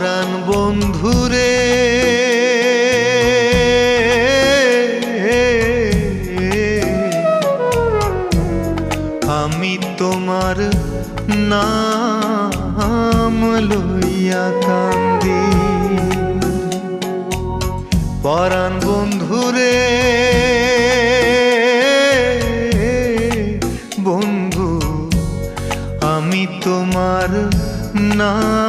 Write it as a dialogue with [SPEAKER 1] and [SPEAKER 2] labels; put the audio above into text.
[SPEAKER 1] পরাণ বন্ধুরে আমি তোমার নাম লইয়া কান্দি। পরাণ বন্ধুরে বন্ধু আমি তোমার নাম